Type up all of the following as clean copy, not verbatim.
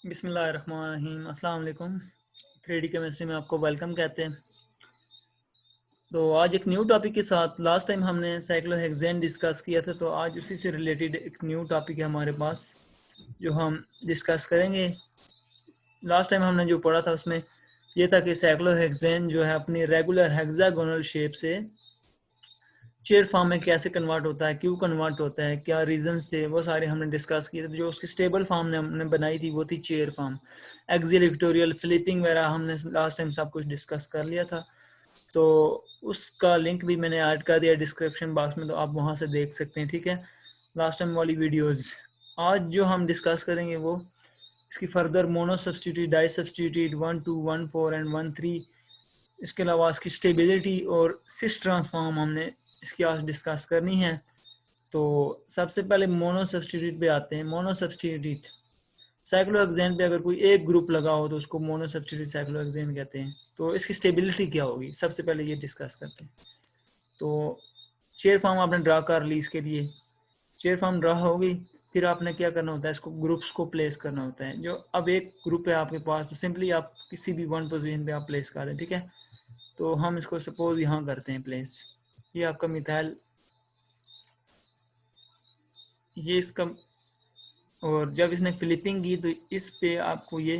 बिस्मिल्लाहिर्रहमानिर्रहीम। अस्सलाम वालेकुम। 3D केमिस्ट्री में आपको वेलकम कहते हैं। तो आज एक न्यू टॉपिक के साथ, लास्ट टाइम हमने साइक्लोहेक्सेन डिस्कस किया था, तो आज उसी से रिलेटेड एक न्यू टॉपिक है हमारे पास जो हम डिस्कस करेंगे। लास्ट टाइम हमने जो पढ़ा था उसमें ये था कि साइक्लोहेक्सेन जो है अपनी रेगुलर हेक्सागोनल शेप से चेयर फॉर्म में कैसे कन्वर्ट होता है, क्यों कन्वर्ट होता है, क्या रीजंस थे, वो सारे हमने डिस्कस किए थे। जो उसकी स्टेबल फॉर्म ने हमने बनाई थी वो थी chair form. Axial, equatorial, flipping वगैरह हमने लास्ट टाइम सब कुछ डिस्कस कर लिया था। तो उसका लिंक भी मैंने ऐड कर दिया डिस्क्रिप्शन बॉक्स में, तो आप वहाँ से देख सकते हैं। ठीक है, लास्ट टाइम वाली वीडियोज़। आज जो हम डिस्कस करेंगे वो इसकी further mono substitute, di substitute 1, 2, 1, 4 and 1, 3। इसके अलावा इसकी स्टेबिलिटी और सिस ट्रांसफॉर्म हमने इसकी आज डिस्कस करनी है। तो सबसे पहले मोनो सब्सटीट्यूट पे आते हैं। मोनो सब्सटीट्यूट साइक्लोहेक्सेन पे अगर कोई एक ग्रुप लगा हो तो उसको मोनो सब्सटीट्यूट साइक्लोहेक्सेन कहते हैं। तो इसकी स्टेबिलिटी क्या होगी, सबसे पहले ये डिस्कस करते हैं। तो चेयर फॉर्म आपने ड्रा कर ली। इसके लिए चेयर फॉर्म ड्रा होगी, फिर आपने क्या करना होता है, इसको ग्रुप्स को प्लेस करना होता है। जो अब एक ग्रुप है आपके पास, तो सिंपली आप किसी भी वन पोजीशन पे आप प्लेस कर दें। ठीक है, तो हम इसको सपोज यहाँ करते हैं प्लेस। ये आपका मिथाइल, ये इसका, और जब इसने फ्लिपिंग की तो इस पे आपको ये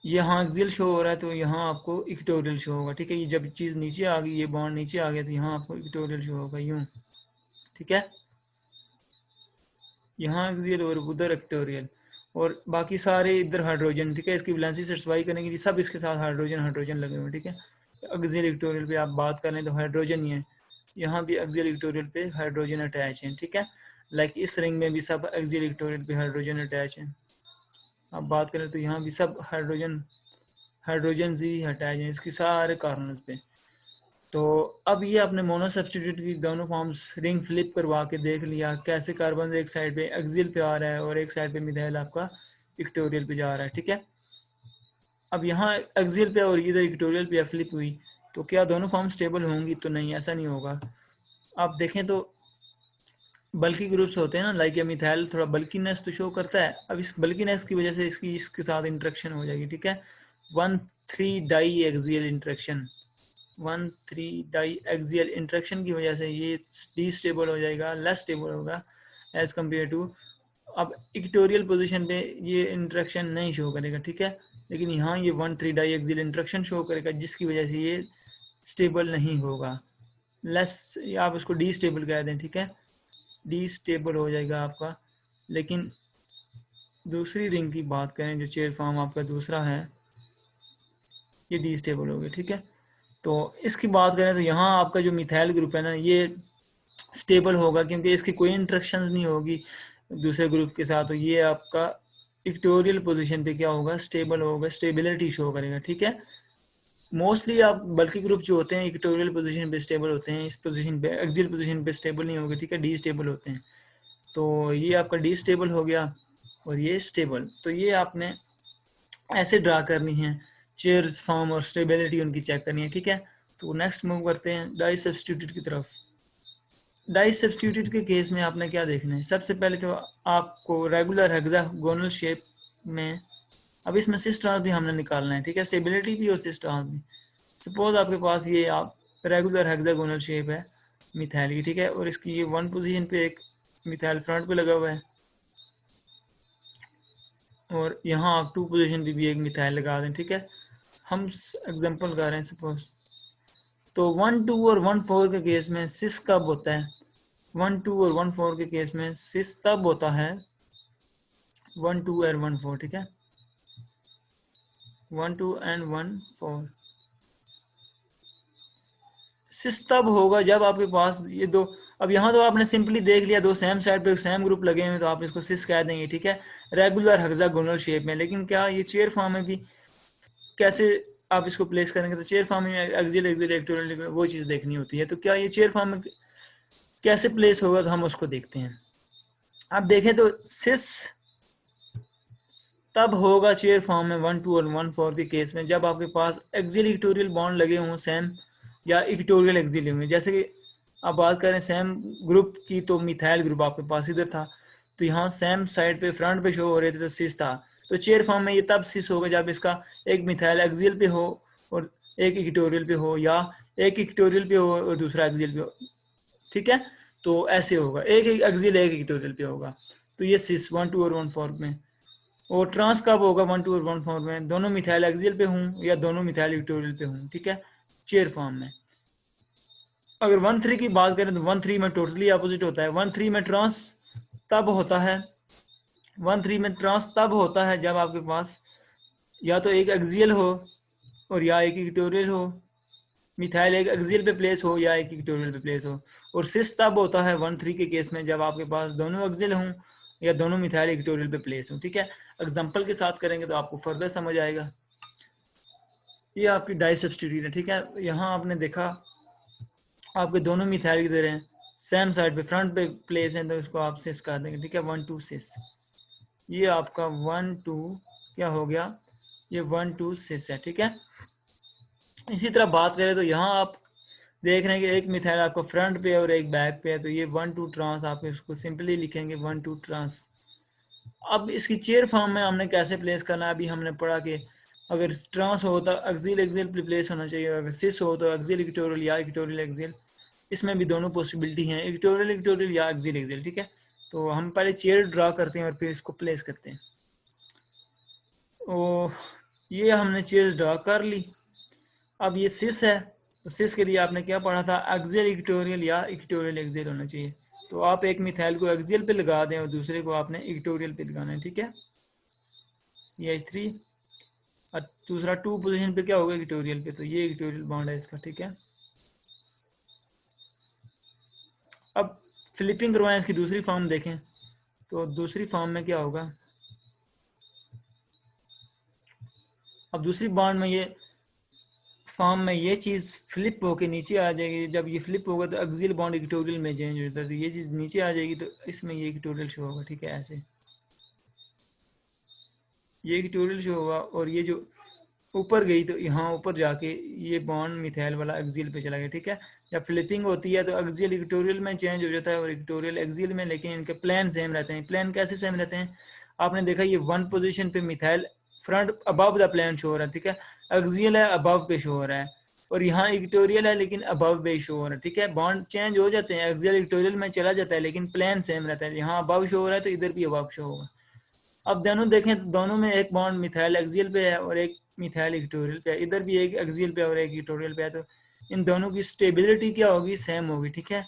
यहाँ एक्सियल शो हो रहा है, तो यहाँ आपको इक्वेटोरियल शो होगा। ठीक है, ये जब चीज़ नीचे आ गई, ये बॉन्ड नीचे आ गया, तो यहाँ आपको इक्वेटोरियल शो होगा यूँ। ठीक है, यहाँ एक्सियल और उधर इक्वेटोरियल, और बाकी सारे इधर हाइड्रोजन। ठीक है, इसकी वैलेंसी सेटिस्फाई करने के लिए सब इसके साथ हाइड्रोजन हाइड्रोजन लगे हुए हैं। ठीक है, एक्सियल इक्वेटोरियल पे आप बात करें तो हाइड्रोजन ही है, यहाँ भी एक्सियल इक्वेटोरियल पे हाइड्रोजन अटैच है। ठीक है, लाइक इस रिंग में भी सब एक्सियल इक्वेटोरियल पे हाइड्रोजन अटैच है। आप बात करें तो यहाँ भी सब हाइड्रोजन ही अटैच है इसके सारे कार्बन्स पे। तो अब ये अपने मोनो सब्सटीट्यूट की दोनों फॉर्म्स रिंग फ्लिप करवा के देख लिया कैसे कार्बन एक साइड पे एक्सियल पे आ रहा है और एक साइड पे मिथाइल आपका इक्वेटोरियल पे जा रहा है। ठीक है, अब यहाँ एक्सियल पे और इधर इक्वेटोरियल पे फ्लिप हुई, तो क्या दोनों फॉर्म स्टेबल होंगी? तो नहीं, ऐसा नहीं होगा। आप देखें तो बल्कि ग्रुप्स होते हैं ना, लाइक ये मिथाइल थोड़ा बल्कीनेस तो शो करता है। अब इस बल्कीनेस की वजह से इसकी इसके साथ इंट्रैक्शन हो जाएगी। ठीक है, 1,3 di axial interaction, 1,3 di axial interaction की वजह से ये डी स्टेबल हो जाएगा, लेस स्टेबल होगा एज कम्पेयर टू। अब इक्वेटोरियल पोजीशन पे ये इंट्रैक्शन नहीं शो करेगा। ठीक है, लेकिन यहाँ ये 1,3 डाई एक्सियल इंट्रैक्शन शो करेगा, जिसकी वजह से ये स्टेबल नहीं होगा, लेस, आप इसको डी स्टेबल कह दें। ठीक है, डी स्टेबल हो जाएगा आपका। लेकिन दूसरी रिंग की बात करें, जो चेयर फॉर्म आपका दूसरा है, ये डी स्टेबल हो गया। ठीक है, तो इसकी बात करें तो यहाँ आपका जो मिथाइल ग्रुप है ना, ये स्टेबल होगा क्योंकि इसकी कोई इंट्रैक्शंस नहीं होगी दूसरे ग्रुप के साथ। तो ये आपका इक्वेटोरियल पोजीशन पे क्या होगा, स्टेबल होगा, स्टेबिलिटी शो करेगा। ठीक है, मोस्टली आप बल्कि ग्रुप जो होते हैं इक्वेटोरियल पोजीशन पे स्टेबल होते हैं, इस पोजीशन पे एक्सियल पोजीशन पे स्टेबल नहीं होगा। ठीक है, डी स्टेबल होते हैं। तो ये आपका डी स्टेबल हो गया और ये स्टेबल। तो ये आपने ऐसे ड्रा करनी है चेयर्स फॉर्म और स्टेबिलिटी उनकी चेक करनी है। ठीक है, तो नेक्स्ट मूव करते हैं डाई सब्सटीट्यूट की तरफ। डाई सब्सटीट्यूट के केस में आपने क्या देखना है, सबसे पहले तो आपको रेगुलर हेक्सागोनल शेप में, अब इसमें सिस ट्रांस भी हमने निकालना है। ठीक है, स्टेबिलिटी भी और सिस ट्रांस भी। सपोज आपके पास ये आप रेगुलर हेक्सागोनल शेप है मिथाइल की। ठीक है, और इसकी ये वन पोजीशन पे एक मिथाइल फ्रंट पे लगा हुआ है, और यहाँ आप टू पोजीशन पे भी एक मिथाइल लगा दें। ठीक है, हम एग्जांपल कर रहे हैं सपोज। तो 1, 2 और 1, 4 के केस में सिस कब होता है? 1, 2 और 1, 4 के केस में सिस तब होता है 1, 2 और 1, 4। ठीक है, 1, 2 एंड 1, 4 सिस तब होगा जब आपके पास ये दो, अब यहाँ तो आपने सिंपली देख लिया दो सेम साइड पे सेम ग्रुप लगे हुए, तो आप इसको सिस कह देंगे। ठीक है, रेगुलर हेक्सागोनल शेप में। लेकिन क्या ये चेयर फॉर्म में भी कैसे आप इसको प्लेस करेंगे? तो चेयर फॉर्म में एक्सियल एक्सियल इक्वेटोरियल वो चीज़ देखनी होती है। तो क्या ये चेयर फॉर्म में कैसे प्लेस होगा, तो हम उसको देखते हैं। आप देखें तो सिस तब होगा चेयर फॉर्म में 1, 2 और 1, 4 के केस में जब आपके पास एक्सियल इक्वेटोरियल बॉन्ड लगे हों सेम, या इक्वेटोरियल एक्सियल होंगे। जैसे कि आप बात करें सेम ग्रुप की, तो मिथाइल ग्रुप आपके पास इधर था, तो यहाँ सेम साइड पे फ्रंट पे शो हो रहे थे तो सिस था। तो चेयर फॉर्म में ये तब सिस होगा जब इसका एक मिथाइल एक्सियल पे हो और एक इक्वेटोरियल पे हो, या एक इक्वेटोरियल पे हो और दूसरा एक्सियल पे हो, ठीक है। तो ऐसे होगा, एक एक्सियल एक इक्वेटोरियल पे होगा। तो ये सिस 1 2 और 1 4 में। और ट्रांस कब होगा 1 2 और 1 4 में? दोनों मिथाइल एक्सियल पे हूँ या दोनों मिथाइल इक्वेटोरियल पे हूँ, ठीक है, चेयर फॉर्म में। अगर 1 3 की बात करें तो 1 3 में टोटली अपोजिट होता है। 1 3 में ट्रांस तब होता है 1 3 में ट्रांस तब होता है जब आपके पास या तो एक एक्सियल हो और या एक इक्वेटोरियल हो, मिथाइल एक एक्सियल पे प्लेस हो या एक इक्वेटोरियल पे प्लेस हो। और सिस तब होता है 1 3 के केस में जब आपके पास दोनों एक्सियल हों या दोनों मिथाइल इक्वेटोरियल पे प्लेस हो, ठीक है। एग्जांपल के साथ करेंगे तो आपको फर्दर समझ आएगा। ये आपकी डाई सब्स्टिट्यूट है, ठीक है। यहाँ आपने देखा आपके दोनों मिथाइल दे रहे हैं, सेम साइड पे फ्रंट पे प्लेस है, तो इसको आप सिस कर देंगे, ठीक है, 1 2 सिस। ये आपका 1 2 क्या हो गया, ये 1 2 सिस है, ठीक है। इसी तरह बात करें तो यहाँ आप देख रहे हैं कि एक मिथाइल आपका फ्रंट पे और एक बैक पे है, तो ये 1 2 ट्रांस आप इसको सिंपली लिखेंगे 1 2 ट्रांस। अब इसकी चेयर फॉर्म में हमने कैसे प्लेस करना है, अभी हमने पढ़ा कि अगर ट्रांस हो तो एक्सियल एक्सियल पे प्लेस होना चाहिए, अगर सिस हो तो एक्सियल इक्वेटोरियल या इक्वेटोरियल एक्सियल। इसमें भी दोनों पॉसिबिलिटी हैं, इक्वेटोरियल इक्वेटोरियल या एक्सियल एक्सियल, ठीक है। तो हम पहले चेयर ड्रा करते हैं और फिर इसको प्लेस करते हैं। तो ये हमने चेयर ड्रा कर ली। अब ये सिस है, तो सिस के लिए आपने क्या पढ़ा था, एक्सियल इक्वेटोरियल या इक्वेटोरियल एक्सियल होना चाहिए। तो आप एक मिथाइल को एक्सियल पे लगा दें और दूसरे को आपने इक्वेटोरियल पे लगाना है, ठीक है, CH3। और दूसरा 2 पोजीशन पे क्या होगा, इक्वेटोरियल पे, तो ये इक्वेटोरियल बॉन्ड है इसका, ठीक है। अब फ्लिपिंग करवाएं, इसकी दूसरी फॉर्म देखें, तो दूसरी फॉर्म में क्या होगा, अब दूसरी बॉन्ड में ये फॉर्म में ये चीज़ फ्लिप होके नीचे आ जाएगी। जब ये फ्लिप होगा तो एक्सियल बॉन्ड इक्वेटोरियल में चेंज होता है, तो ये चीज़ नीचे आ जाएगी, तो इसमें ये इक्वेटोरियल शो होगा, ठीक है, ऐसे ये इक्वेटोरियल शो होगा। और ये जो ऊपर गई तो यहाँ ऊपर जाके ये बॉन्ड मिथाइल वाला एक्सियल पे चला गया, ठीक है। जब फ्लिपिंग होती है तो एक्सियल इक्वेटोरियल में चेंज हो जाता है और इक्वेटोरियल एक्सियल में, लेकिन इनके प्लेन सेम रहते हैं। प्लेन कैसे सेम रहते हैं, आपने देखा ये 1 पोजीशन पे methyl front above the plane show हो रहा है, ठीक है, एक्सियल है अबव पे शो हो रहा है, और यहाँ इक्वेटोरियल है लेकिन अबव पे शो हो रहा है, ठीक है। बॉन्ड चेंज हो जाते हैं, एक्सियल इक्वेटोरियल में चला जाता है लेकिन प्लेन सेम रहता है, यहाँ अबव शो हो रहा है तो इधर भी अबव शो होगा। अब दोनों देखें तो दोनों में एक बॉन्ड मिथाइल एक्सियल पे है और एक मिथाइल इक्वेटोरियल पे है, इधर भी एक एक्सियल पे और एक इक्वेटोरियल पे है, तो इन दोनों की स्टेबिलिटी क्या होगी, सेम होगी, ठीक है।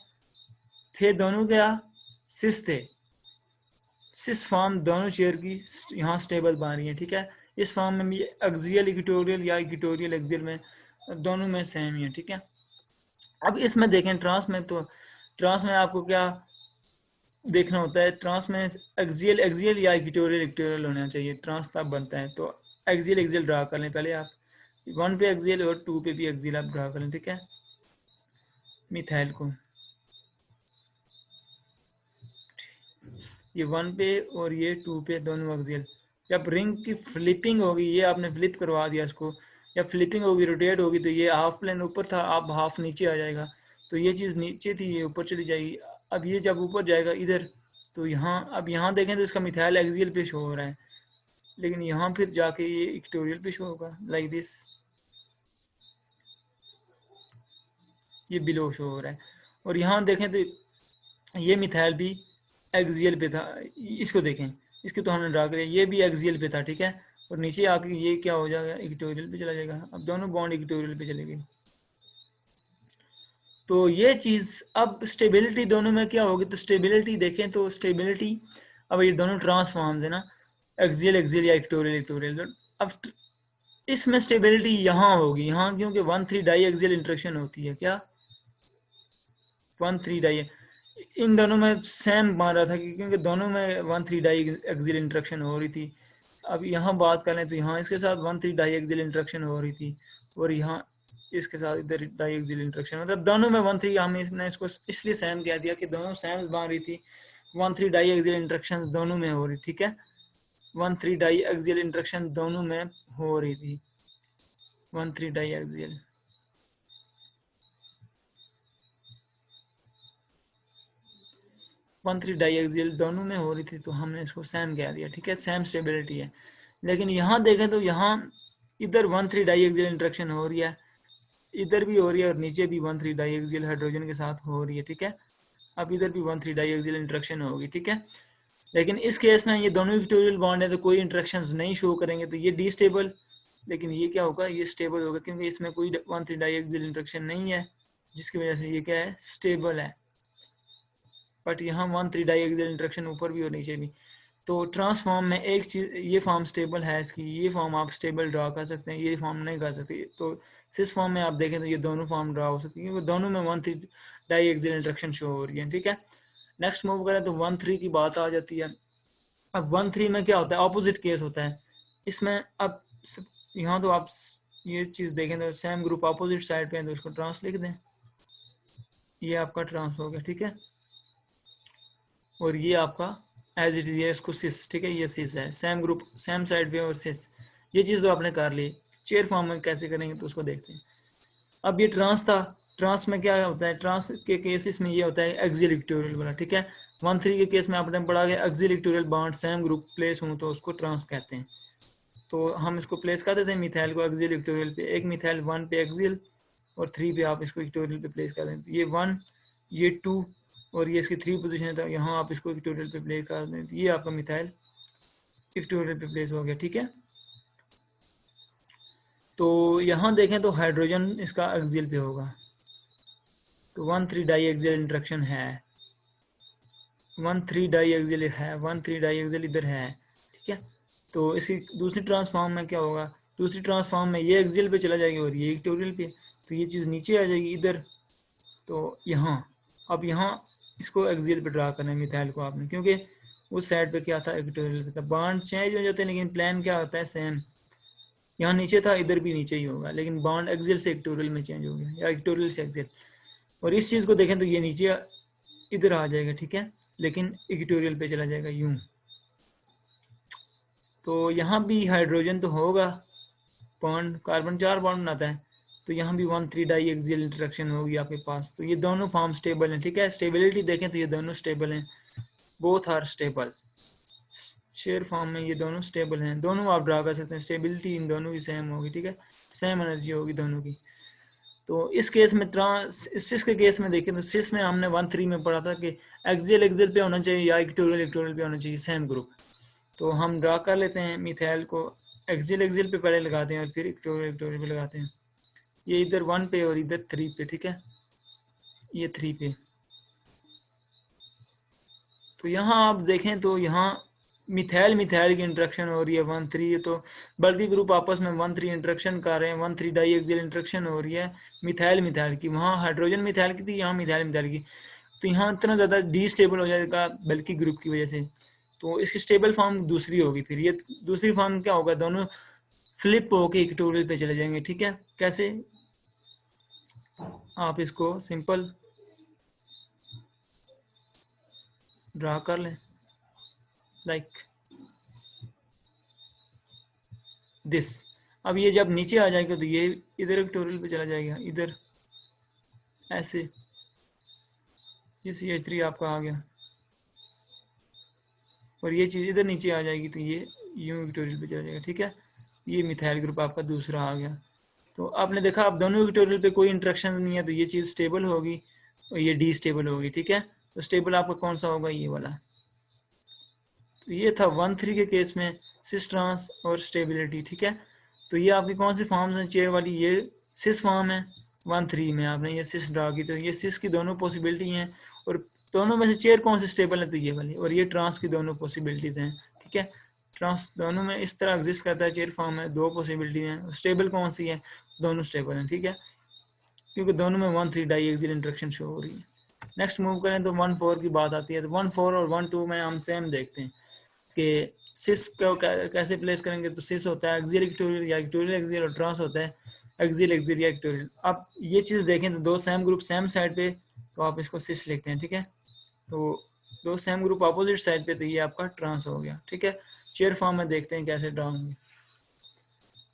थे दोनों क्या सिस थे, सिस फॉर्म दोनों चेयर की यहाँ स्टेबल बन रही है, ठीक है। इस फॉर्म में भी एक्सियल इक्वेटोरियल या इक्वेटोरियल एक्सियल में दोनों में सेम ही है, ठीक है। अब इसमें देखें ट्रांस में, तो ट्रांस में आपको क्या देखना होता है, ट्रांस में एक्सियल एक्सियल या इक्वेटोरियल इक्वेटोरियल होना चाहिए, ट्रांस तब बनता है। तो एक्सियल एक्सियल ड्रा कर लें पहले आप, 1 पे एक्सियल और 2 पे भी एक्सियल आप ड्रा कर लें, ठीक है, मिथाइल को ये 1 पे और ये 2 पे दोनों एक्सियल। जब रिंग की फ्लिपिंग होगी, ये आपने फ्लिप करवा दिया इसको, जब फ्लिपिंग होगी रोटेट होगी तो ये हाफ प्लेन ऊपर था, अब हाफ नीचे आ जाएगा, तो ये चीज़ नीचे थी ये ऊपर चली जाएगी। अब ये जब ऊपर जाएगा इधर, तो यहाँ अब यहाँ देखें तो इसका मिथाइल एक्सियल पे शो हो रहा है, लेकिन यहाँ फिर जाके ये इक्वेटोरियल पे शो होगा लाइक दिस, ये बिलो शो हो रहा है। और यहाँ देखें तो ये मिथाइल भी एक्सियल पे था, इसको देखें, इसको तो हमने ड्रा किया, ये भी एक्सियल पे था, ठीक है, और नीचे आके ये क्या हो जाएगा, इक्वेटोरियल पे चला जाएगा। अब दोनों बॉन्ड इक्वेटोरियल पे चले गए, तो ये चीज़ अब स्टेबिलिटी दोनों में क्या होगी, तो स्टेबिलिटी देखें तो स्टेबिलिटी, अब ये दोनों ट्रांसफॉर्म्स है ना, एक्सियल एक्सियल या इक्वेटोरियल इक्वेटोरियल, अब इसमें स्टेबिलिटी यहाँ होगी, यहाँ क्योंकि 1 3 डाई एक्सियल इंटरेक्शन होती है, क्या 1 3 डाई, इन दोनों में सेम मान रहा था कि क्योंकि दोनों में 1 3 डाई एक्सियल इंटरेक्शन हो रही थी। अब यहाँ बात करें तो यहाँ इसके साथ 1 3 डाई एक्सियल इंटरेक्शन हो रही थी और यहाँ इसके साथ इधर डाई एक्सियल इंटरेक्शन, मतलब दोनों में 1 3, हमने इसको इसलिए सेम कह दिया कि दोनों सेम बन रही थी, 1 3 डाई एक्सियल इंटरेक्शन दोनों में हो रही, ठीक है, 1 3 डाई एक्सियल इंटरेक्शन दोनों में हो रही थी, 1 3 डाई एक्सियल। 1,3 डाइएक्सियल दोनों में हो रही थी तो हमने इसको सेम कह दिया, ठीक है, सेम स्टेबिलिटी है। लेकिन यहाँ देखें तो यहाँ इधर 1,3 डाइएक्सियल इंटरेक्शन हो रही है, इधर भी हो रही है और नीचे भी 1,3 डाइएक्सियल हाइड्रोजन के साथ हो रही है, ठीक है। अब इधर भी 1,3 डाइएक्सियल इंटरेक्शन होगी, ठीक है। लेकिन इस केस में ये दोनों इक्वेटोरियल बॉन्ड है तो कोई इंटरेक्शंस नहीं शो करेंगे, तो ये डिस्टेबल, लेकिन ये क्या होगा, ये स्टेबल होगा क्योंकि इसमें कोई 1,3 डाइएक्सियल इंटरेक्शन नहीं है, जिसकी वजह से ये क्या है, स्टेबल है। बट यहाँ 1,3 डाइएक्सियल इंटरेक्शन ऊपर भी और नीचे भी। तो ट्रांसफॉर्म में एक चीज़, ये फॉर्म स्टेबल है इसकी, ये फॉर्म आप स्टेबल ड्रा कर सकते हैं, ये फॉर्म नहीं कर सकते। तो सिस फॉर्म में आप देखें तो ये दोनों फॉर्म ड्रा हो सकती है क्योंकि दोनों में 1,3 डाइएक्सियल इंटरेक्शन शो हो रही है, ठीक है। नेक्स्ट मूव करें तो 1,3 की बात आ जाती है। अब 1,3 में क्या होता है, ऑपोजिट केस होता है इसमें। अब यहाँ तो आप ये चीज़ देखें तो सेम ग्रुप ऑपोजिट साइड पे है तो इसको ट्रांस लिख दें, ये आपका ट्रांस हो गया, ठीक है। और ये आपका एज इट इज है, इसको सिस, ठीक है, ये सिस है, सेम ग्रुप सेम साइड पे और सिस। ये चीज़ तो आपने कर ली। चेयर फॉर्म में कैसे करेंगे तो उसको देखते हैं। अब ये ट्रांस था, ट्रांस में क्या होता है, ट्रांस के केसेस में ये होता है एक्सियल इक्वेटोरियल वाला, ठीक है। 1,3 के केस में आपने पढ़ा गया axial equatorial bond same group place हों तो उसको ट्रांस कहते हैं। तो हम इसको प्लेस कर देते हैं मिथाइल को एक्सियल इक्वेटोरियल पे, एक मिथाइल 1 पे एक्सियल और 3 पे आप इसको इक्वेटोरियल पे प्लेस कर दें। तो ये 1, ये 2 और ये इसकी 3 पोजीशन है, तो यहाँ आप इसको इक्वेटोरियल पे प्लेस कर दें। तो ये आपका मिथाइल इक्वेटोरियल पे प्लेस हो गया, ठीक है। तो यहाँ देखें तो हाइड्रोजन इसका एक्सियल पे होगा, तो 1,3 डाइएक्सियल इंटरेक्शन है, 1,3 डाइएक्सियल है, 1,3 डाइएक्सियल इधर है, ठीक है। तो इसकी दूसरी ट्रांसफॉर्म में क्या होगा, दूसरी ट्रांसफॉर्म में ये एक्सियल पे चला जाएगा और ये इक्वेटोरियल पे, तो ये चीज़ नीचे आ जाएगी इधर। तो यहाँ अब यहाँ इसको एक्सियल पे ड्रा करना है मिथाइल को आपने, क्योंकि उस साइड पे क्या था, इक्वेटोरियल पे था। बॉन्ड चेंज हो जाते हैं लेकिन प्लान क्या होता है सेम, यहाँ नीचे था इधर भी नीचे ही होगा, लेकिन बॉन्ड एक्सियल से इक्वेटोरियल में चेंज हो गया या इक्वेटोरियल से एक्सियल। और इस चीज़ को देखें तो ये नीचे इधर आ जाएगा, ठीक है, लेकिन इक्वेटोरियल पे चला जाएगा यूं। तो यहाँ भी हाइड्रोजन तो होगा, बॉन्ड कार्बन 4 बॉन्ड बनाता है, तो यहाँ भी 1,3 डाई एक्सियल इंटरेक्शन होगी आपके पास। तो ये दोनों फॉर्म स्टेबल हैं, ठीक है। स्टेबिलिटी देखें तो ये दोनों स्टेबल हैं, both are stable. Chair form में ये दोनों स्टेबल हैं, दोनों आप ड्रा कर सकते हैं, स्टेबिलिटी इन दोनों की सेम होगी, ठीक है, सेम एनर्जी होगी दोनों की। तो इस केस में सिस के केस में देखें तो सिस में हमने 1,3 में पढ़ा था कि एक्सियल एक्सियल पे होना चाहिए या इक्वेटोरियल इक्वेटोरियल पे होना चाहिए, सेम ग्रुप। तो हम ड्रा कर लेते हैं मिथाइल को एक्सियल एक्सियल पे पहले लगाते हैं और फिर इक्वेटोरियल इक्वेटोरियल पे लगाते हैं। ये इधर 1 पे और इधर 3 पे, ठीक है, ये 3 पे। तो यहाँ आप देखें तो यहाँ मिथाइल मिथाइल की इंटरेक्शन हो रही है 1,3, तो बल्कि ग्रुप आपस में 1,3 इंटरेक्शन कर रहे हैं, 1,3 डाई एक्सियल इंटरेक्शन हो रही है मिथाइल मिथाइल की। वहाँ हाइड्रोजन मिथाइल की थी, यहाँ मिथाइल मिथाइल की। तो यहाँ इतना ज़्यादा डिस्टेबल हो जाएगा बल्कि ग्रुप की वजह से, तो इसकी स्टेबल फॉर्म दूसरी होगी। फिर ये दूसरी फॉर्म क्या होगा, दोनों फ्लिप होके इक्वेटोरियल पे चले जाएंगे, ठीक है। कैसे, आप इसको सिंपल ड्रा कर लें लाइक दिस। अब ये जब नीचे आ जाएगा तो ये इधर इक्वेटोरियल पे चला जाएगा, इधर ऐसे, ये CH3 आपका आ गया और ये चीज़ इधर नीचे आ जाएगी तो ये यूं इक्वेटोरियल पे चला जाएगा, ठीक है। ये मिथाइल ग्रुप आपका दूसरा आ गया। तो आपने देखा अब दोनों इक्वेटोरियल पे कोई इंटरेक्शन नहीं है, तो ये चीज़ स्टेबल होगी और ये डी स्टेबल होगी, ठीक है। तो स्टेबल आपका कौन सा होगा, ये वाला। तो ये था 1,3 के केस में सिस ट्रांस और स्टेबिलिटी, ठीक है। तो ये आपकी कौन सी फॉर्म्स हैं चेयर वाली, ये सिस फॉर्म है 1,3 में, आपने ये सिस ड्रा की, तो ये सिस की दोनों पॉसिबिलिटी हैं। और दोनों में से चेयर कौन सी स्टेबल है, तो ये वाली। और ये ट्रांस की दोनों पॉसिबिलिटीज़ हैं, ठीक है। ट्रांस दोनों में इस तरह एग्जिस्ट करता है, चेयर फॉर्म में 2 पॉसिबिलिटी हैं। स्टेबल कौन सी है, दोनों स्टेबल हैं, ठीक है, क्योंकि दोनों में 1,3 डाई एक्सियल इंटरेक्शन शो हो रही है। नेक्स्ट मूव करें तो 1,4 की बात आती है। तो 1,4 और 1,2 में हम सेम देखते हैं कि सिस को कैसे प्लेस करेंगे। तो सिस होता है एक्सियल इक्वेटोरियल या इक्वेटोरियल एक्सियल, और ट्रांस होता है एक्सियल एक्सियल या इक्वेटोरियल। अब ये चीज़ देखें तो दो सेम ग्रुप सेम साइड पे, तो आप इसको सिस लिखते हैं, ठीक है। तो दो सेम ग्रुप अपोजिट साइड पे, तो ये आपका ट्रांस हो गया, ठीक है। चेयर फॉर्म में देखते हैं कैसे ड्रा होंगे।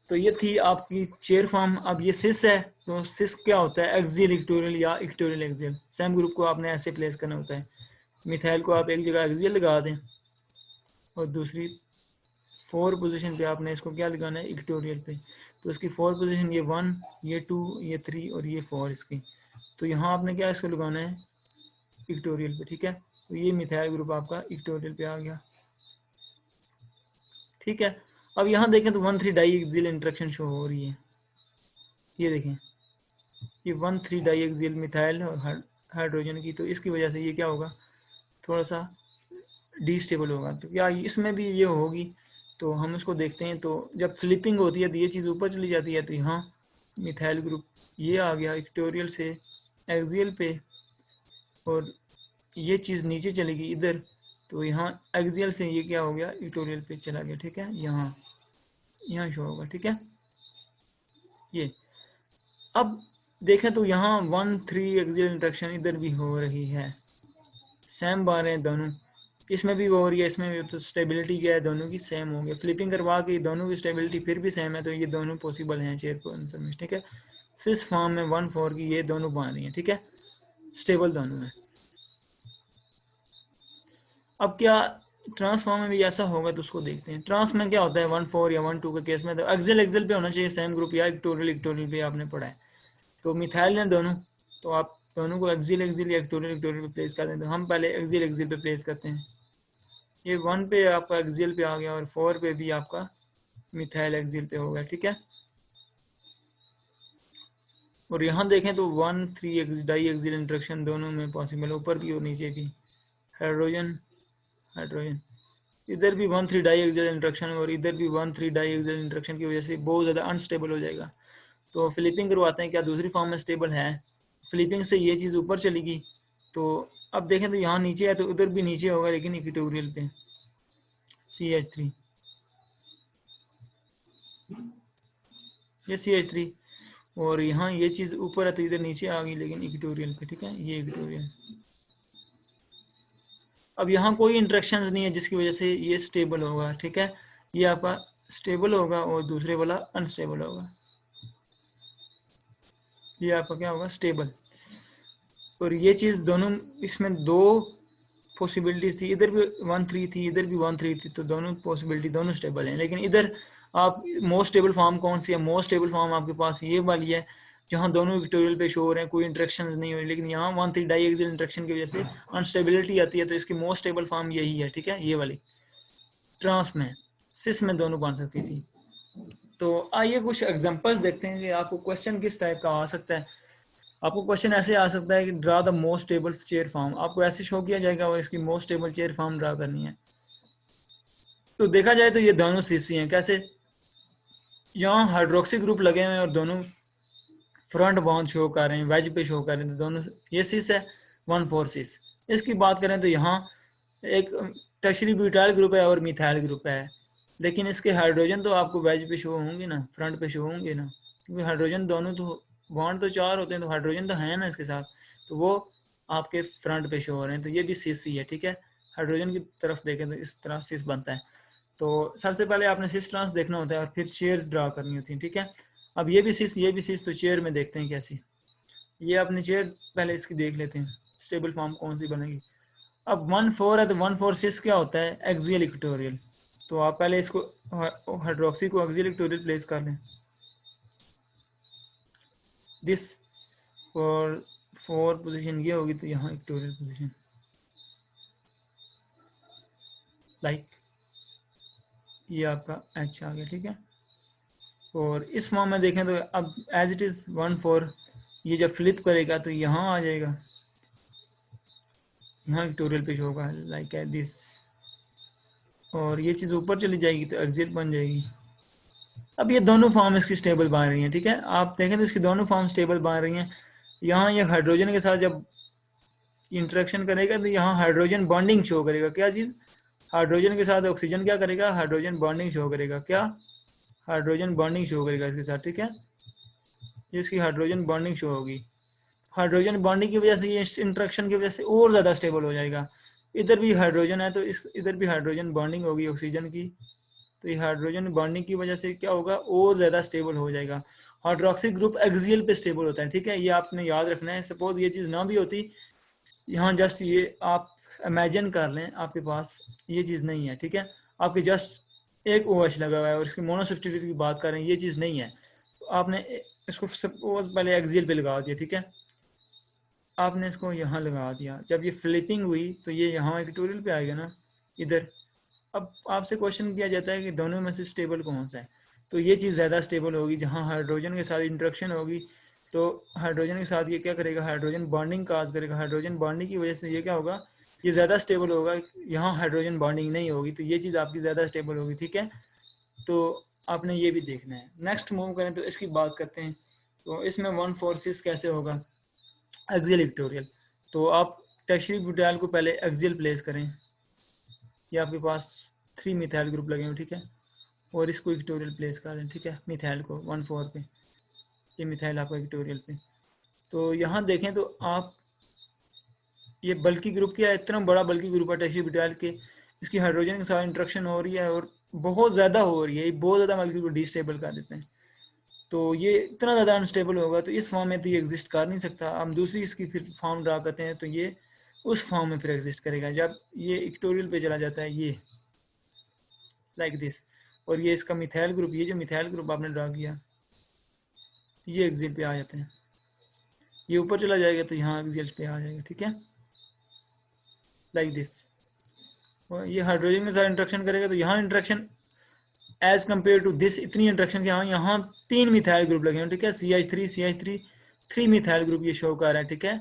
तो ये थी आपकी चेयर फॉर्म। अब ये सिस है, तो सिस क्या होता है, एक्सियल इक्वेटोरियल या इक्वेटोरियल एक्सियल। सेम ग्रुप को आपने ऐसे प्लेस करना होता है। मिथाइल को आप एक जगह एक्सियल लगा दें और दूसरी 4 पोजीशन पे आपने इसको क्या लगाना है, इक्वेटोरियल पे। तो इसकी 4 पोजीशन ये 1, ये 2, ये 3 और ये 4 इसकी। तो यहाँ आपने क्या इसको लगाना है, इक्वेटोरियल पे, ठीक है। तो ये मिथाइल ग्रुप आपका इक्वेटोरियल पे आ गया, ठीक है। अब यहाँ देखें तो 1,3 डाई एक्सियल इंटरेक्शन शो हो रही है, ये देखें, ये 1,3 डाई एक्सियल मिथाइल और हाइड्रोजन की। तो इसकी वजह से ये क्या होगा, थोड़ा सा डिस्टेबल होगा। तो क्या इसमें भी ये होगी, तो हम इसको देखते हैं। तो जब फ्लिपिंग होती है तो ये चीज़ ऊपर चली जाती है, तो यहाँ मिथाइल ग्रुप ये आ गया इक्वेटोरियल से एक्सियल पे, और ये चीज़ नीचे चलेगी इधर, तो यहाँ एक्सियल से ये क्या हो गया, इक्वेटोरियल पे चला गया, ठीक है। यहाँ शो होगा, ठीक है। ये अब देखें तो यहाँ 1,3 एक्सियल इंटरेक्शन इधर भी हो रही है, सेम बार हैं दोनों, इसमें भी वो हो रही है, इसमें भी। तो स्टेबिलिटी क्या है, दोनों की सेम हो गई। फ्लिपिंग करवा के दोनों की स्टेबिलिटी फिर भी सेम है, तो ये दोनों पॉसिबल हैं चेयर कॉन्फर्मेशन, ठीक है। सिस फॉर्म में 1,4 की ये दोनों बन रही हैं, ठीक है, स्टेबल दोनों में। अब क्या ट्रांसफॉर्म में भी ऐसा होगा, तो उसको देखते हैं। ट्रांस में क्या होता है, 1,4 या 1,2 के केस में तो एक्सियल पे होना चाहिए सेम ग्रुप, या इक्वेटोरियल पे आपने पढ़ा है। तो मिथाइल ने दोनों, तो आप दोनों को एक्सियल या इक्वेटोरियल पे प्लेस कर दें। तो हम पहले एक्सियल पे प्लेस करते हैं। ये 1 पे आपका एक्सियल पे आ गया और 4 पे भी आपका मिथाइल एक्सियल पे हो गया, ठीक है। और यहाँ देखें तो 1,3 डाई एक्सियल इंटरेक्शन दोनों में पॉसिबल, ऊपर भी और नीचे भी। हाइड्रोजन हाइड्रोजन इधर भी 1,3 डाई एक्सियल इंटरेक्शन और इधर भी 1,3 डाई एक्सियल इंटरेक्शन की वजह से बहुत ज़्यादा अनस्टेबल हो जाएगा। तो फ्लिपिंग करवाते हैं, क्या दूसरी फॉर्म में स्टेबल है। फ्लिपिंग से ये चीज़ ऊपर चलेगी। तो अब देखें तो यहाँ नीचे है, तो उधर भी नीचे होगा, लेकिन इक्वेटोरियल पे CH3, ये CH3, और यहाँ ये चीज़ ऊपर है तो इधर नीचे आ गई, लेकिन इक्वेटोरियल पे, ठीक है, ये इक्वेटोरियल। अब यहाँ कोई इंटरेक्शंस नहीं है जिसकी वजह से ये स्टेबल होगा, ठीक है। ये आपका स्टेबल होगा और दूसरे वाला अनस्टेबल होगा। ये आपका क्या होगा, स्टेबल। और ये चीज़ दोनों, इसमें दो पॉसिबिलिटीज थी, इधर भी 1,3 थी, इधर भी 1,3 थी, तो दोनों पॉसिबिलिटी दोनों स्टेबल हैं। लेकिन इधर आप मोस्ट स्टेबल फॉर्म कौन सी है, मोस्ट स्टेबल फॉर्म आपके पास ये वाली है, जहाँ दोनों इक्वेटोरियल पे शो हो रहे हैं, कोई इंटरेक्शन नहीं हो रही। लेकिन यहाँ 1,3 डाई एक्सियल इंटरेक्शन की वजह से अनस्टेबिलिटी आती है, तो इसकी मोस्ट स्टेबल फॉर्म यही है, ठीक है, ये वाली। ट्रांस में, सिस में दोनों बन सकती थी। तो आइए कुछ एग्जांपल्स देखते हैं कि आपको क्वेश्चन किस टाइप का आ सकता है। आपको क्वेश्चन ऐसे आ सकता है कि draw the most stable chair form, आपको ऐसे शो किया जाएगा और इसकी most stable chair form draw करनी है। तो देखा जाए तो ये दोनों सीसी हैं। कैसे, यहाँ हाइड्रोक्सी ग्रुप लगे हुए हैं और दोनों फ्रंट बॉन्ड शो कर रहे हैं, वेज पे शो कर रहे हैं, तो दोनों ये सिस है, 1,4 सिस। इसकी बात करें तो यहाँ एक टर्शरी ब्यूटाइल ग्रुप है और मिथाइल ग्रुप है, लेकिन इसके हाइड्रोजन तो आपको वेज पे शो होंगे ना, फ्रंट पे शो होंगे ना, क्योंकि हाइड्रोजन दोनों तो बॉन्ड तो 4 होते हैं, तो हाइड्रोजन तो है ना इसके साथ, तो वो आपके फ्रंट पे शो हो रहे हैं। तो ये भी सिस ही है, ठीक है। हाइड्रोजन की तरफ देखें तो इस तरह सिस बनता है। तो सबसे पहले आपने सिस ट्रांस देखना होता है और फिर चेयर्स ड्रा करनी होती है, ठीक है। अब ये भी सिस, तो चेयर में देखते हैं कैसी। ये अपनी चेयर पहले इसकी देख लेते हैं, स्टेबल फॉर्म कौन सी बनेगी। अब 1,4 है, तो 1,4 सिस क्या होता है, एक्सियल इक्वेटोरियल। तो आप पहले इसको हाइड्रोक्सी को एक्सियल इक्वेटोरियल प्लेस कर लें, दिस और 4 पोजीशन ये होगी, तो यहाँ इक्वेटोरियल पोजीशन, लाइक ये आपका H आ गया, ठीक है। और इस फॉर्म में देखें तो अब एज इट इज़ 1,4, ये जब फ्लिप करेगा तो यहाँ आ जाएगा, यहाँ इक्वेटोरियल पेश होगा, लाइक एट दिस, और ये चीज़ ऊपर चली जाएगी तो एक्सियल बन जाएगी। अब ये दोनों फॉर्म इसकी स्टेबल बन रही हैं, ठीक है। आप देखें तो इसकी दोनों फॉर्म स्टेबल बन रही हैं। यहाँ ये हाइड्रोजन के साथ जब इंटरेक्शन करेगा तो यहाँ हाइड्रोजन बॉन्डिंग शो करेगा। क्या चीज़, हाइड्रोजन के साथ ऑक्सीजन क्या करेगा, हाइड्रोजन बॉन्डिंग शो करेगा। क्या, हाइड्रोजन बॉन्डिंग शो करेगा इसके साथ, ठीक है। इसकी हाइड्रोजन बॉन्डिंग शो होगी। हाइड्रोजन बॉन्डिंग की वजह से, ये इंटरेक्शन की वजह से और ज़्यादा स्टेबल हो जाएगा। इधर भी हाइड्रोजन है तो इधर भी हाइड्रोजन बॉन्डिंग होगी ऑक्सीजन की, तो ये हाइड्रोजन बॉन्डिंग की वजह से क्या होगा, और ज़्यादा स्टेबल हो जाएगा। हाइड्रोक्सी ग्रुप एक्सियल पे स्टेबल होता है, ठीक है, ये आपने याद रखना है। सपोज ये चीज़ ना भी होती, यहाँ जस्ट ये आप इमेजिन कर लें आपके पास ये चीज़ नहीं है, ठीक है, आपके जस्ट एक OH लगा हुआ है और इसकी मोनोसिस्टिसिटी की बात कर रहे हैं, ये चीज़ नहीं है, तो आपने इसको सपोज पहले एक्सियल पे लगा दिया, ठीक है, आपने इसको यहाँ लगा दिया, जब ये फ्लिपिंग हुई तो ये यहाँ इक्वेटोरियल पे आएगा ना इधर। अब आपसे क्वेश्चन किया जाता है कि दोनों में से स्टेबल कौन सा है, तो ये चीज़ ज़्यादा स्टेबल होगी, जहाँ हाइड्रोजन के साथ इंट्रैक्शन होगी तो हाइड्रोजन के साथ ये क्या करेगा, हाइड्रोजन बॉन्डिंग काज करेगा, हाइड्रोजन बॉन्डिंग की वजह से ये क्या होगा, ये ज़्यादा स्टेबल होगा, यहाँ हाइड्रोजन बॉन्डिंग नहीं होगी, तो ये चीज़ आपकी ज़्यादा स्टेबल होगी, ठीक है। तो आपने ये भी देखना है। नेक्स्ट मूव करें तो इसकी बात करते हैं, तो इसमें 1,4,6 कैसे होगा, एक्सियल इक्वेटोरियल। तो आप टर्शियरी ब्यूटाइल को पहले एक्सियल प्लेस करें, ये आपके पास 3 मिथाइल ग्रुप लगे हुए, ठीक है, और इसको इक्वेटोरियल प्लेस करें, ठीक है, मिथाइल को 1,4 पे, ये मिथाइल आपका इक्वेटोरियल पे। तो यहाँ देखें तो आप ये बल्कि ग्रुप क्या है, इतना बड़ा बल्कि ग्रुप है टर्शियरी ब्यूटाइल के, इसकी हाइड्रोजन के साथ इंट्रैक्शन हो रही है और बहुत ज़्यादा हो रही है, ये बहुत ज़्यादा मॉलिक्यूल को डिस्टेबल कर देते हैं, तो ये इतना ज़्यादा अनस्टेबल होगा तो इस फॉर्म में तो ये एग्जिस्ट कर नहीं सकता। हम दूसरी इसकी फिर फॉर्म ड्रा करते हैं तो ये उस फॉर्म में फिर एग्जिस्ट करेगा जब ये इक्वेटोरियल पे चला जाता है, ये लाइक दिस, और ये इसका मिथाइल ग्रुप, ये जो मिथाइल ग्रुप आपने ड्रा किया ये एक्सियल पे आ जाते हैं, ये ऊपर चला जाएगा तो यहाँ एक्सियल पे आ जाएगा, ठीक है, लाइक दिस। और ये हाइड्रोजन के साथ इंट्रैक्शन करेगा तो यहाँ interaction as compare to this इतनी इंट्रैक्शन के यहाँ 3 मिथाइल ग्रुप लगे हैं, ठीक है, CH3 3 मिथाइल ग्रुप ये शो कर रहा है, ठीक है,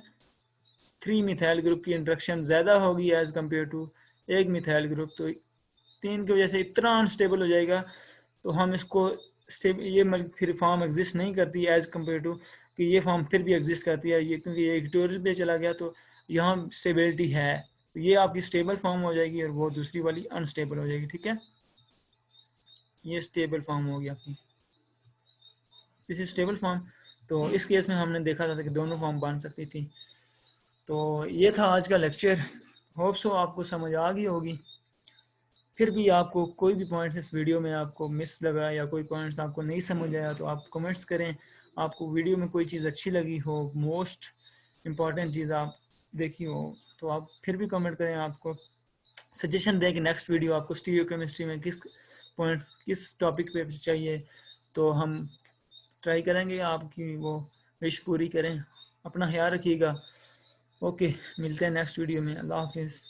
3 मिथाइल ग्रुप की इंट्रैक्शन ज़्यादा होगी एज कम्पेयर टू एक मिथाइल ग्रुप, तो 3 की वजह से इतना अनस्टेबल हो जाएगा, तो हम इसको ये फिर फॉर्म एग्जिस्ट नहीं करती एज कम्पेयर टू कि ये फॉर्म फिर भी एग्जिस्ट करती है, ये क्योंकि ये इक्वेटोरियल पे चला गया तो यहाँ स्टेबिलिटी है, तो ये आपकी स्टेबल फॉर्म हो जाएगी और वो दूसरी वाली अनस्टेबल हो जाएगी, ठीक है, ये स्टेबल फॉर्म होगी आपकी, दिस इज स्टेबल फॉर्म। तो इस केस में हमने देखा था कि दोनों फॉर्म बन सकती थी। तो ये था आज का लेक्चर, होप सो आपको समझ आ गई होगी। फिर भी आपको कोई भी पॉइंट्स इस वीडियो में आपको मिस लगा या कोई पॉइंट्स आपको नहीं समझ आया तो आप कमेंट्स करें, आपको वीडियो में कोई चीज़ अच्छी लगी हो, मोस्ट इम्पॉर्टेंट चीज़ आप देखी हो तो आप फिर भी कमेंट करें, आपको सजेशन दें कि नेक्स्ट वीडियो आपको स्टीरियोकेमिस्ट्री में किस टॉपिक पे चाहिए, तो हम ट्राई करेंगे आपकी वो विश पूरी करें। अपना ख्याल रखिएगा। ओके, मिलते हैं नेक्स्ट वीडियो में। अल्लाह हाफिज़।